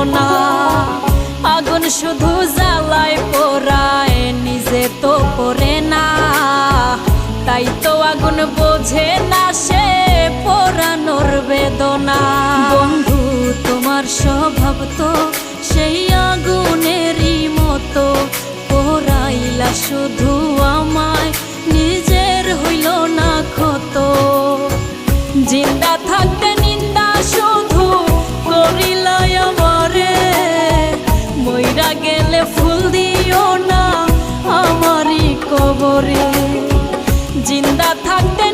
বেদনা। আগুন শুধু জ্বালায় পোড়ায়, নিজে তো পড়ে না, তাই তো আগুন বোঝে না সে পোড়ানোর বেদনা। বন্ধু তোমার স্বভাব তো সেই আগুনেরই মতো, পোড়াইলা শুধু আমায়, নিজের হইল না ক্ষত। জিন্দা থাকতে নিন্দা শুধু করিলাই আমারে, মইরা গেলে ফুল দিও না আমারই কবরে। জিন্দা থাকতে